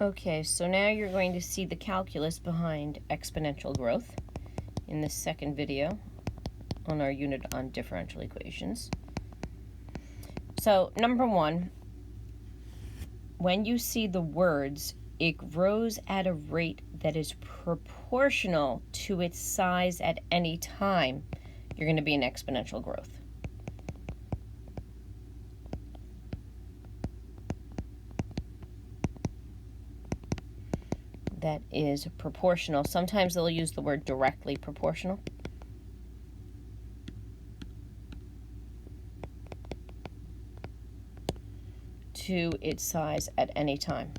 Okay, so now you're going to see the calculus behind exponential growth in this second video on our unit on differential equations. So, number one, when you see the words, it grows at a rate that is proportional to its size at any time, you're going to be in exponential growth. That is proportional. Sometimes they'll use the word directly proportional. To its size at any time.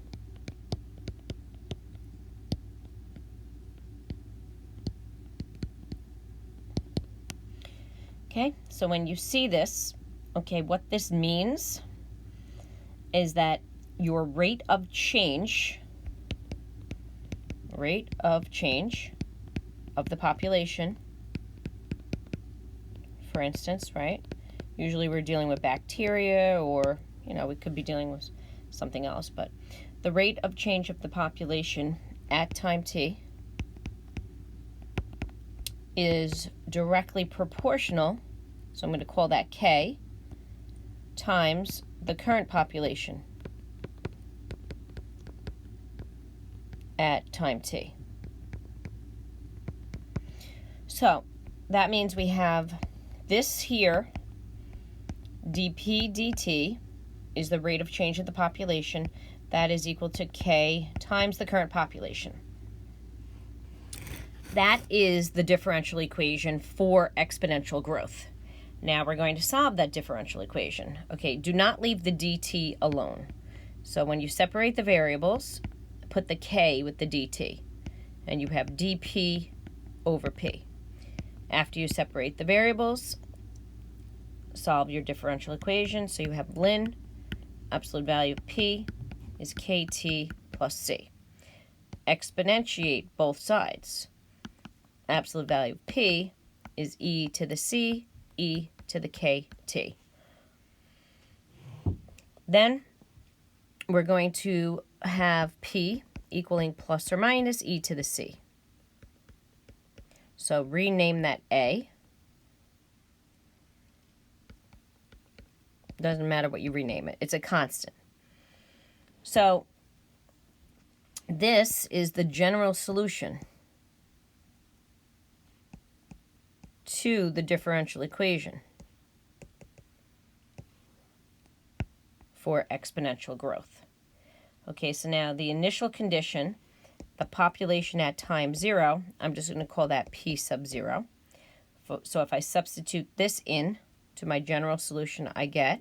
Okay, so when you see this, okay, what this means is that your rate of change of the population, for instance, right? Usually we're dealing with bacteria, or, you know, we could be dealing with something else, but the rate of change of the population at time t is directly proportional, so I'm going to call that K, times the current population at time t. So that means we have this here, dp dt is the rate of change of the population. That is equal to K times the current population. That is the differential equation for exponential growth. Now we're going to solve that differential equation. Okay, do not leave the dt alone. So when you separate the variables, put the K with the dt, and you have dp over p. After you separate the variables, solve your differential equation. So you have ln absolute value of p is kt plus c. Exponentiate both sides. Absolute value of p is e to the c, e to the kt. Then we're going to have p equaling plus or minus e to the c. So rename that a. Doesn't matter what you rename it. It's a constant. So this is the general solution to the differential equation for exponential growth. Okay, so now the initial condition, the population at time 0, I'm just going to call that p sub 0. So if I substitute this in to my general solution, I get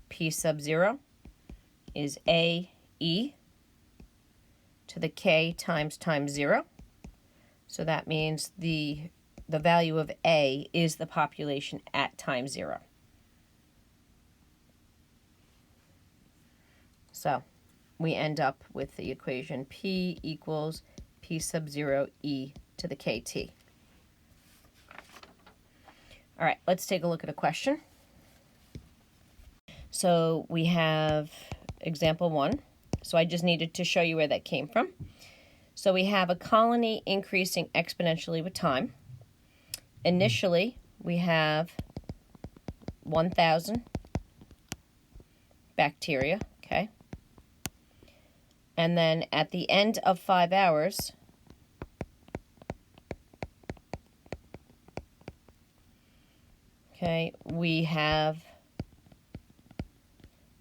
p sub 0 is a e to the k times 0. So that means the value of a is the population at time 0. So we end up with the equation p equals p sub 0 e to the kt. All right, let's take a look at a question. So we have example 1. So I just needed to show you where that came from. So we have a colony increasing exponentially with time. Initially, we have 1,000 bacteria, okay? And then at the end of 5 hours, okay, we have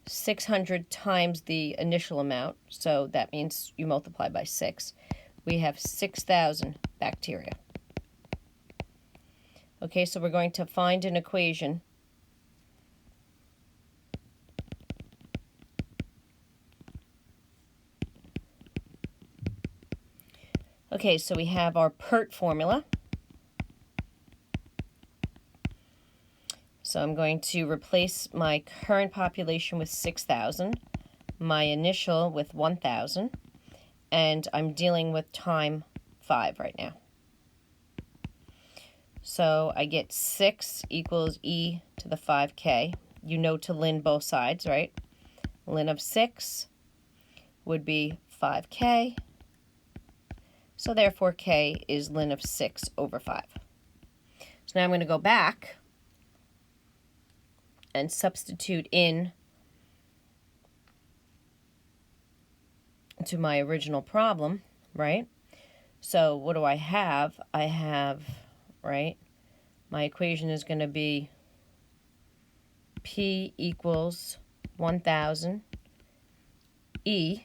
600 times the initial amount, so that means you multiply by 6. We have 6,000 bacteria. Okay, so we're going to find an equation Okay, so we have our PERT formula. So I'm going to replace my current population with 6,000, my initial with 1,000, and I'm dealing with time 5 right now. So I get 6 equals e to the 5k. You know to ln both sides, right? Ln of 6 would be 5k. So therefore k is ln of 6 over 5. So now I'm going to go back and substitute in to my original problem, right? So what do I have? I have, right, my equation is going to be P equals 1,000 E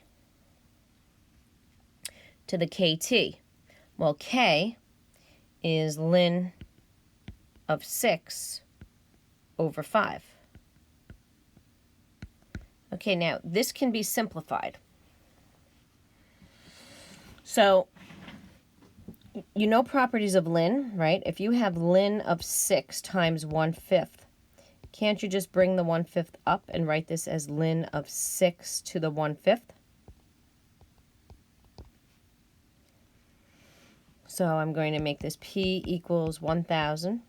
to the KT. Well, K is ln of 6 over 5. Okay, now this can be simplified. So, you know properties of ln, right? If you have ln of 6 times 1/5, can't you just bring the 1/5 up and write this as ln of 6 to the 1/5? So I'm going to make this P equals 1,000.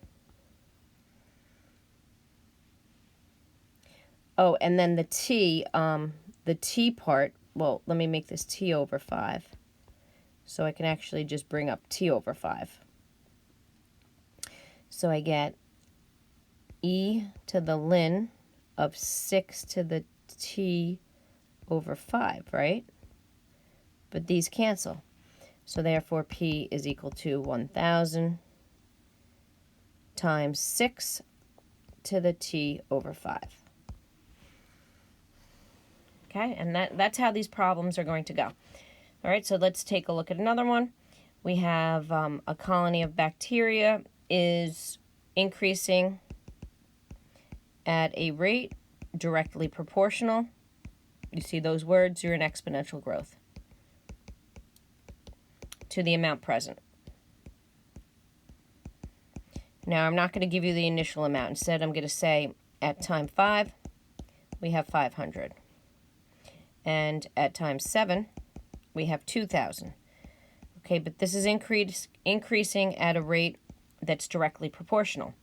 Oh, and then the T part, well, let me make this T over 5. So I can actually just bring up T over 5. So I get E to the ln of 6 to the T over 5, right? But these cancel. So therefore P is equal to 1,000 times 6 to the T over 5. Okay, and that's how these problems are going to go. All right, so let's take a look at another one. We have a colony of bacteria is increasing at a rate directly proportional. You see those words, you're in exponential growth to the amount present. Now, I'm not going to give you the initial amount. Instead, I'm going to say at time 5, we have 500. And at time 7, we have 2,000. Okay, but this is increasing at a rate that's directly proportional.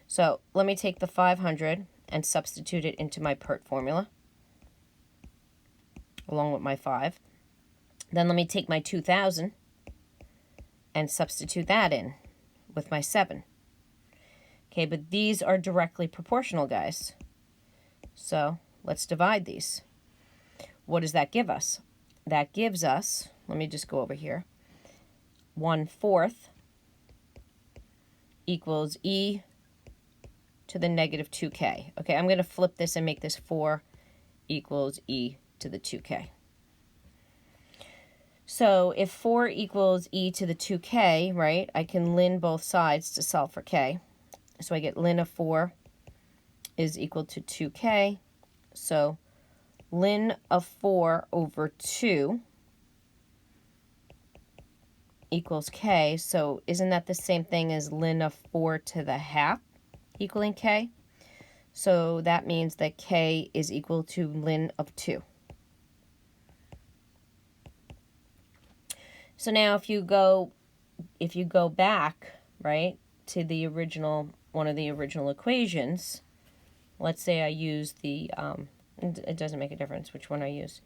So let me take the 500 and substitute it into my PERT formula, along with my 5. Then let me take my 2,000 and substitute that in with my 7. Okay, but these are directly proportional, guys. So let's divide these. What does that give us? That gives us, let me just go over here, 1/4 equals E to the negative 2k. Okay, I'm going to flip this and make this 4 equals E to the 2k. So if 4 equals E to the 2k, right, I can ln both sides to solve for k. So I get ln of 4 is equal to 2k. So ln of 4 over 2 equals k. So isn't that the same thing as ln of 4 to the half equaling k? So that means that k is equal to ln of 2. So now if you go back, right, to the original, one of the original equations, let's say I use the, it doesn't make a difference which one I use.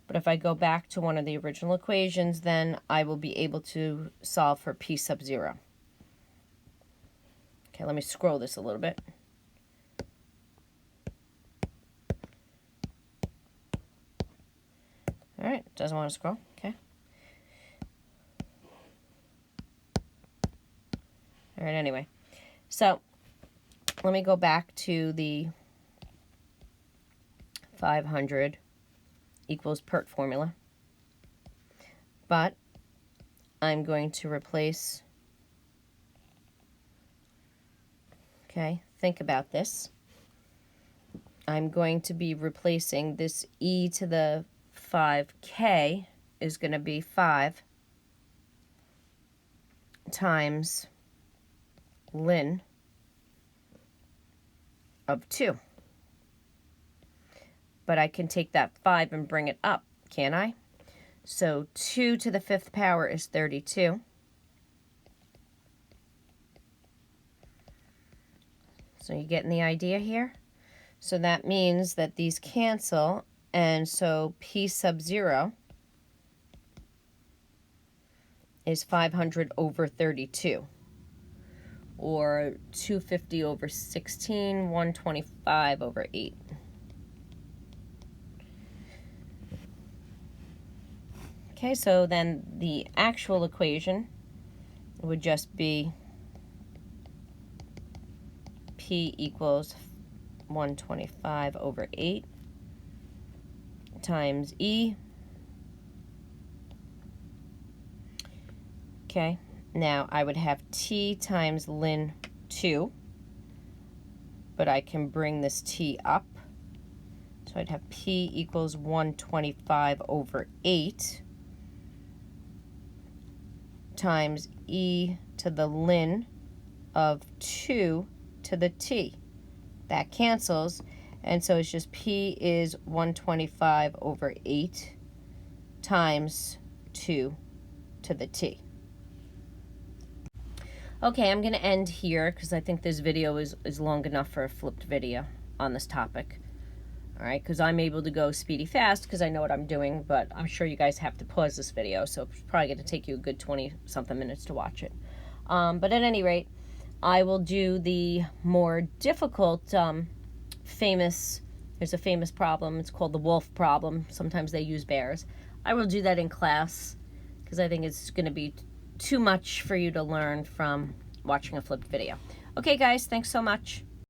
But if I go back to one of the original equations, then I will be able to solve for P sub 0. Okay, let me scroll this a little bit. All right, doesn't want to scroll, okay. All right, anyway. So let me go back to the 500 equals PERT formula. But I'm going to replace, okay, think about this. I'm going to be replacing this E to the 5k is going to be 5 times ln of 2. But I can take that 5 and bring it up, can't I? So 2 to the 5th power is 32. So you getting the idea here? So that means that these cancel, and so P sub 0 is 500 over 32, or 250 over 16, 125 over 8. Okay, so then the actual equation would just be P equals 125 over 8 times E. Okay, now I would have T times ln 2, but I can bring this T up. So I'd have P equals 125 over 8 times E to the ln of 2 to the T. That cancels, and so it's just P is 125 over 8 times 2 to the T. Okay, I'm going to end here because I think this video is long enough for a flipped video on this topic. All right, because I'm able to go speedy fast because I know what I'm doing, but I'm sure you guys have to pause this video, so it's probably going to take you a good 20-something minutes to watch it. But at any rate, I will do the more difficult, there's a famous problem. It's called the wolf problem. Sometimes they use bears. I will do that in class because I think it's going to be too much for you to learn from watching a flipped video. Okay, guys, thanks so much.